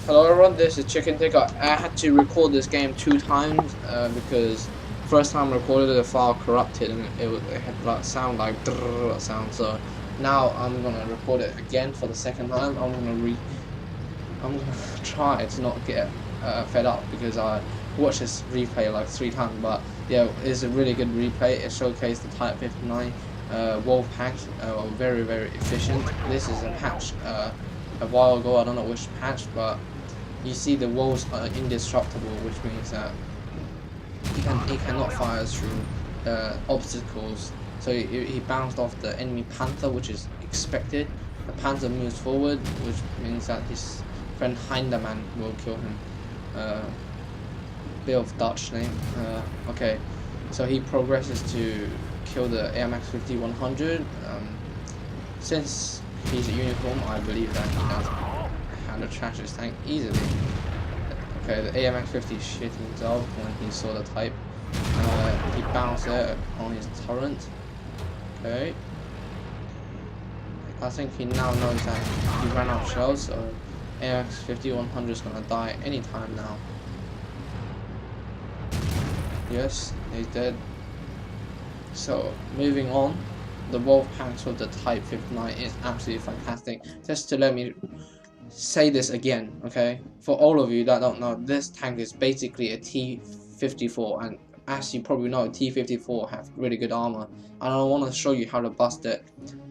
Hello everyone, this is Chicken Ticker. I had to record this game 2 times because first time I recorded the file corrupted and it had that sound like drrrr sound. So now I'm gonna record it again for the second time. I'm gonna try to not get fed up because I watched this replay like 3 times. But yeah, it's a really good replay. It showcased the Type 59 wolfpacks. Very efficient. This is a patch a while ago. I don't know which patch, but you see the walls are indestructible, which means that he cannot fire through obstacles. So he bounced off the enemy panther, which is expected. The panther moves forward, which means that his friend Hinderman will kill him. Bit of Dutch name. Okay, so he progresses to kill the AMX 50-100. Since he's a unicorn, I believe that he knows how to trash his tank easily. Okay, the AMX 50 shit himself when he saw the type. He bounced it on his turret. Okay. I think he now knows that he ran out of shells, so AMX 50-100 is gonna die anytime now. Yes, he's dead. So moving on, the wolfpacks with the Type 59 is absolutely fantastic. Just to let me say this again, okay? For all of you that don't know, this tank is basically a T-54, and as you probably know, T-54 have really good armor. And I want to show you how to bust it.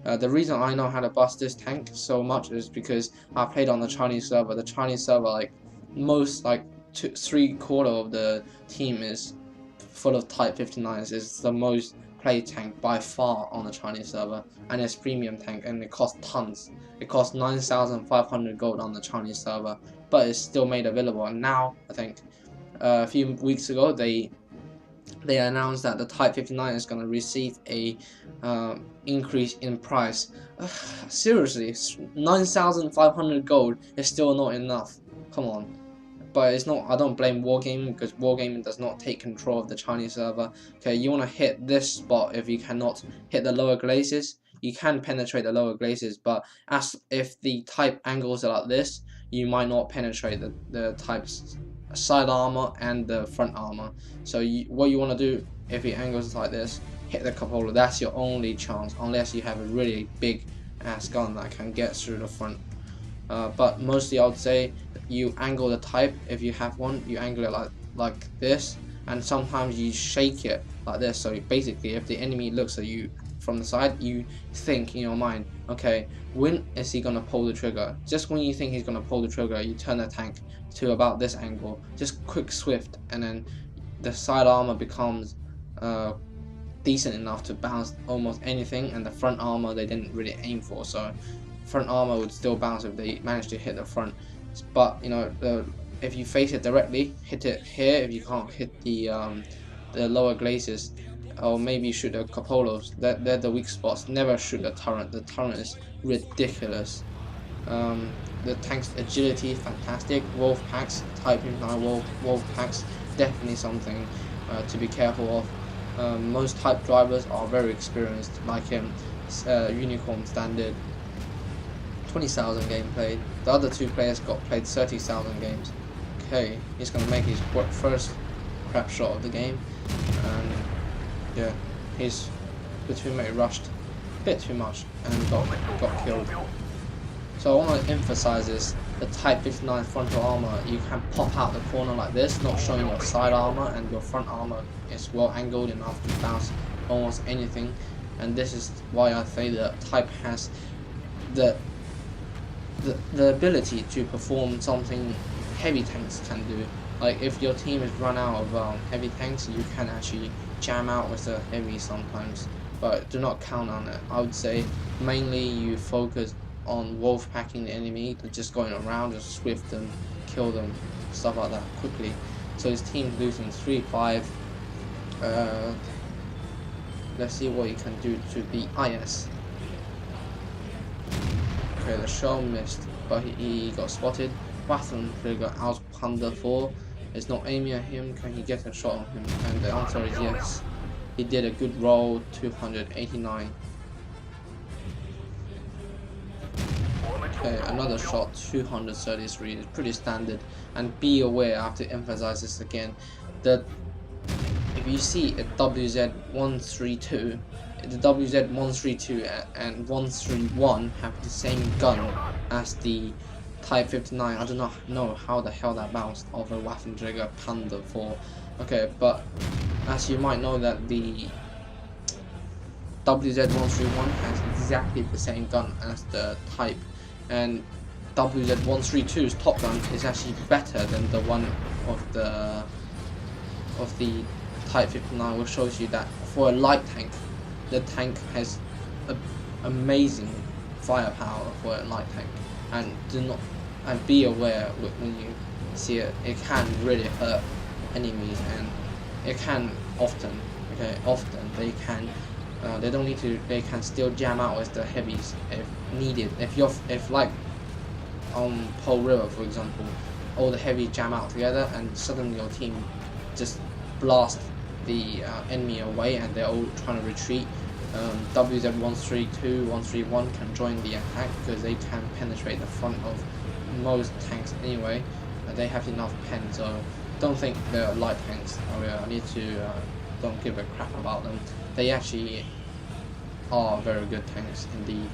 The reason I know how to bust this tank so much is because I played on the Chinese server. The Chinese server, like most, like 3/4 of the team is full of Type 59s. It's the most played tank by far on the Chinese server, and it's premium tank, and it costs tons. It costs 9,500 gold on the Chinese server, but it's still made available. And now I think a few weeks ago they announced that the Type 59 is going to receive a increase in price. Seriously, 9,500 gold is still not enough. Come on. But it's not. I don't blame Wargaming, because Wargaming does not take control of the Chinese server. Okay, you want to hit this spot. If you cannot hit the lower glaciers, you can penetrate the lower glaciers, but as if the type angles are like this, you might not penetrate the type's side armor and the front armor. So what you want to do, if it angles like this, hit the cupola. That's your only chance, unless you have a really big ass gun that can get through the front. But mostly I would say you angle the type. If you have one, you angle it like this, and sometimes you shake it like this. So basically, if the enemy looks at you from the side, you think in your mind, okay, when is he gonna pull the trigger? Just when you think he's gonna pull the trigger, you turn the tank to about this angle, just quick swift, and then the side armor becomes decent enough to bounce almost anything, and the front armor they didn't really aim for, so front armor would still bounce if they managed to hit the front. But you know, if you face it directly, hit it here. If you can't hit the lower glaciers, or maybe shoot the cupolas, they're the weak spots. Never shoot the turret. The turret is ridiculous. The tank's agility is fantastic. Wolfpacks, Type 59 wolfpacks, definitely something to be careful of. Most type drivers are very experienced, like him. Unicorn standard, 20,000 game played. The other 2 players got played 30,000 games. Okay, he's gonna make his first crap shot of the game, and yeah, his teammate rushed a bit too much and got killed. So I want to emphasize this: the Type 59 frontal armor, you can pop out the corner like this, not showing your side armor, and your front armor is well angled enough to bounce almost anything. And this is why I say that Type has the ability to perform something heavy tanks can do. Like if your team is run out of heavy tanks, you can actually jam out with the heavy sometimes, but do not count on it. I would say mainly you focus on wolfpacking the enemy, just going around, just swift them, kill them, stuff like that quickly. So his team's losing 3-5. Let's see what he can do to beat IS. Okay, the shell missed, but he got spotted. Bathroom trigger out under 4. It's not aiming at him. Can he get a shot on him? And the answer is yes. He did a good roll, 289. Okay, another shot, 233 is pretty standard. And be aware, I have to emphasize this again, that if you see a WZ-132, the WZ-132 and 131 have the same gun as the Type 59. I do not know how the hell that bounced off a Waffenträger Panda 4. Okay, but as you might know that the WZ-131 has exactly the same gun as the Type, and WZ-132's top gun is actually better than the one of the Type 59, which shows you that for a light tank, the tank has amazing firepower for a light tank. And be aware when you see it, it can really hurt enemies, and it can often, they can. They don't need to. They can still jam out with the heavies if needed. If like on Pole River, for example, all the heavy jam out together, and suddenly your team just blast the enemy away, and they're all trying to retreat. WZ-132, 131 can join the attack because they can penetrate the front of most tanks anyway. They have enough pen, so don't think they're light tanks. I need to don't give a crap about them. They actually are very good tanks indeed.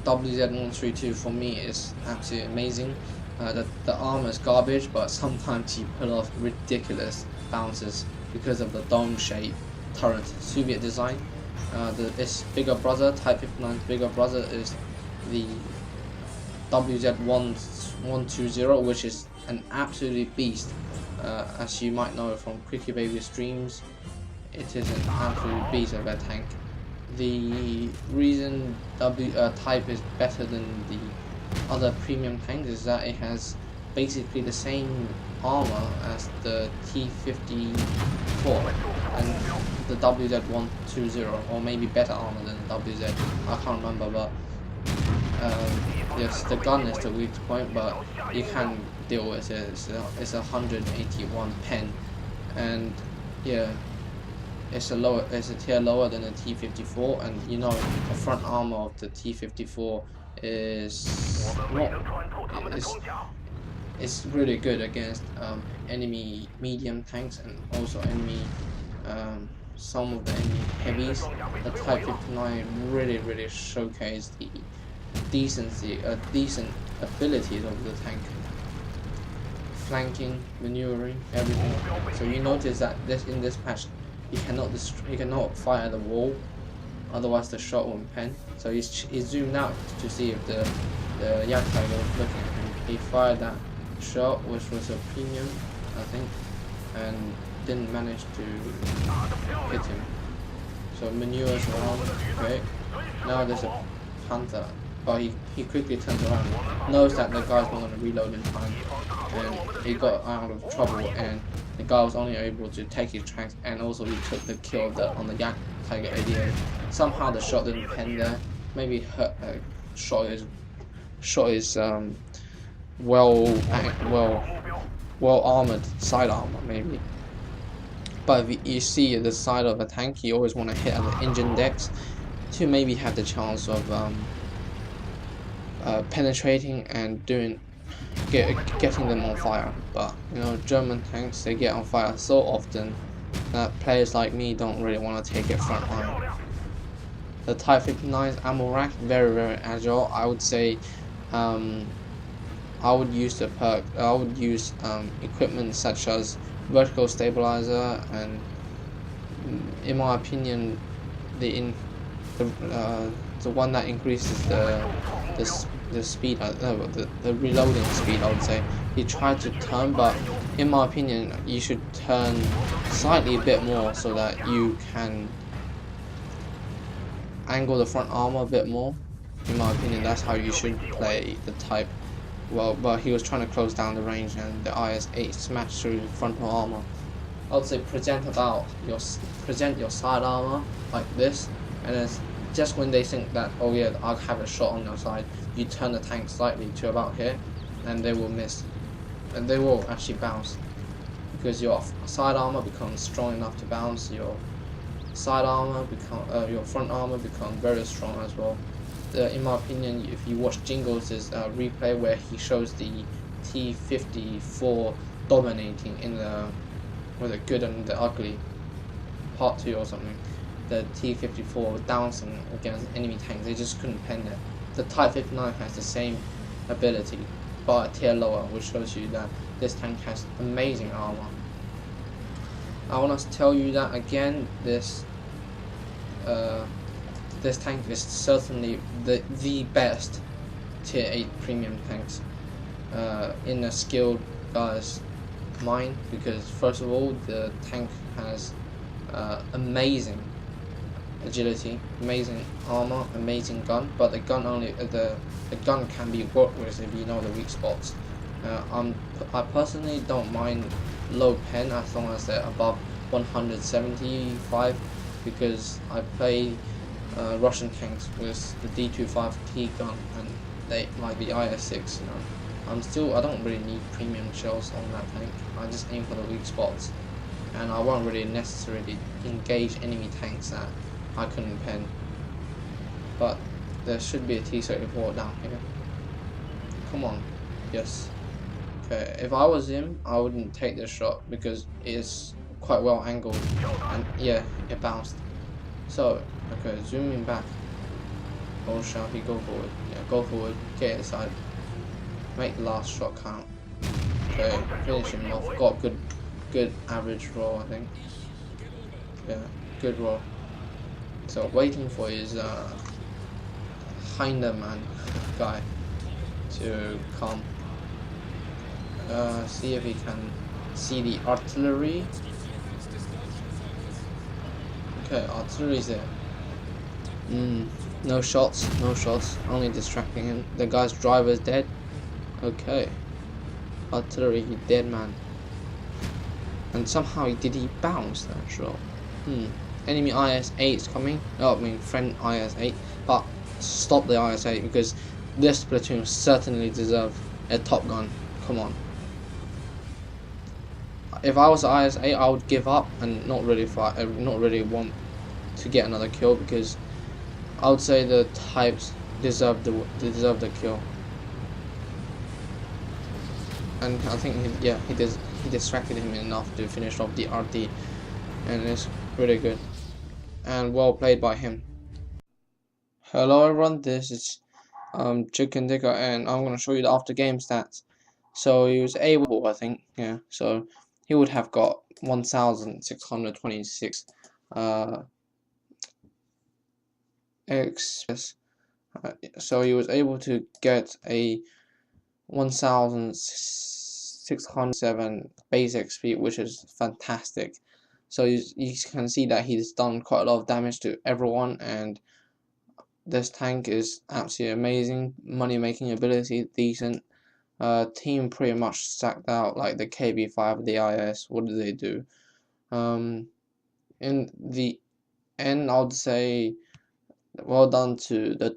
WZ-132 for me is absolutely amazing. The armor is garbage, but sometimes you pull off ridiculous bounces because of the dome shape turret, Soviet design. Its bigger brother, Type 59's bigger brother, is the WZ-120, which is an absolutely beast. As you might know from Quickie Baby streams, it is an absolute beast of a tank. The reason Type is better than the other premium tanks is that it has basically the same armor as the T-54 and the WZ-120, or maybe better armor than WZ. I can't remember, but yes, the gun is the weak point, but you can deal with it. It's 181 pen, and yeah, it's a tier lower than the T-54, and you know the front armor of the T-54 is it's really good against enemy medium tanks, and also enemy some of the enemy heavies. The Type 59 really showcased the decent abilities of the tank, flanking, maneuvering, everything. So you notice that in this patch he cannot fire the wall, otherwise the shot won't pen. So he zoomed out to see if the Jagdtiger was looking at him. He fired that shot, which was a premium, I think, and didn't manage to hit him. So maneuvers around. Okay, now there's a Panther, but he quickly turns around, knows that the guy's not going to reload in time, and he got out of trouble, and the guy was only able to take his tracks, and also he took the kill on the Jagdtiger 88. Somehow the shot didn't pen there. Maybe shot is well armored side armor maybe. But if you see the side of a tank, you always want to hit at the engine decks to maybe have the chance of penetrating and getting them on fire. But you know, German tanks, they get on fire so often that players like me don't really want to take it front line. The Type 59's ammo rack, very agile. I would say I would use equipment such as vertical stabilizer, and in my opinion the one that increases the speed, the reloading speed, I would say. You try to turn, but in my opinion you should turn slightly a bit more so that you can angle the front armor a bit more. In my opinion, that's how you should play the Type. Well, but he was trying to close down the range, and the IS-8 smashed through the frontal armor. I would say present your side armor like this, and then just when they think that, oh yeah, I'll have a shot on your side, you turn the tank slightly to about here, and they will miss, and they will actually bounce, because your side armor becomes strong enough to bounce. Your side armor your front armor becomes very strong as well. in my opinion, if you watch Jingles' replay where he shows the T-54 dominating in the good and the ugly part 2 or something, the T-54 bouncing against enemy tanks, they just couldn't pen it. The Type 59 has the same ability, but a tier lower, which shows you that this tank has amazing armor. I want to tell you that again, this tank is certainly the best tier 8 premium tanks in a skilled guy's mind, because first of all, the tank has amazing agility, amazing armor, amazing gun, but the gun can be worked with if you know the weak spots. I personally don't mind low pen as long as they're above 175, because I play Russian tanks with the D25T gun and they like the IS-6. You know, I don't really need premium shells on that tank. I just aim for the weak spots, and I won't really necessarily engage enemy tanks that I couldn't pen. But there should be a T-34 down here. Come on, yes. Okay, if I was him, I wouldn't take this shot because it's quite well angled, and yeah, it bounced. So, okay, zooming back. Or shall he go forward? Yeah, go forward, get inside, make the last shot count. Okay, finish him off. Got good average roll, I think. Yeah, good roll. So waiting for his Hinderman guy to come. See if he can see the artillery. Okay, artillery's there. No shots, only distracting him. The guy's driver's dead. Okay. Artillery, he dead, man. And somehow did he bounce that shot? Enemy IS-8 is coming. Oh, I mean friend IS-8. But stop the IS-8 because this platoon certainly deserves a Top Gun. Come on. If I was IS-8, I would give up and not really fight. Not really want to get another kill, because I would say the types deserve the kill. And I think he distracted him enough to finish off the RD, and it's pretty good and well played by him. Hello everyone, this is Chicken Digger, and I'm gonna show you the after game stats. So he was able, I think, yeah. So he would have got 1,626 XP. So he was able to get a 1,607 base XP, which is fantastic. So you can see that he's done quite a lot of damage to everyone, and this tank is absolutely amazing. Money making ability decent. Team pretty much stacked out, like the KB5, the IS. What do they do? In the end, I would say well done to the.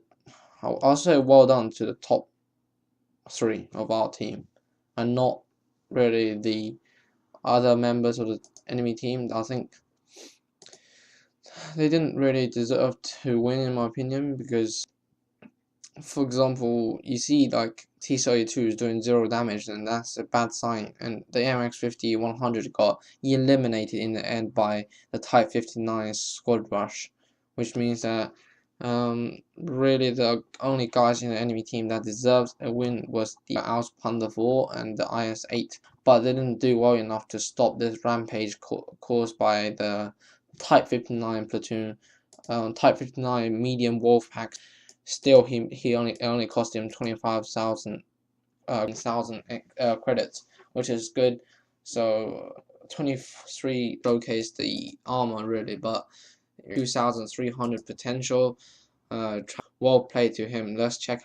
I'll say well done to the top 3 of our team, and not really the other members of the enemy team. I think they didn't really deserve to win, in my opinion, because, for example, you see like T-32 is doing 0 damage, and that's a bad sign. And the MX-50-100 got eliminated in the end by the Type 59 squad rush, which means that really the only guys in the enemy team that deserves a win was the Panda 4 and the IS-8, but they didn't do well enough to stop this rampage caused by the Type 59 platoon. Type 59 medium wolfpack. Still, he only cost him 25,000 credits, which is good. So 23 showcased the armor really, but 2,300 potential. Well played to him. Let's check out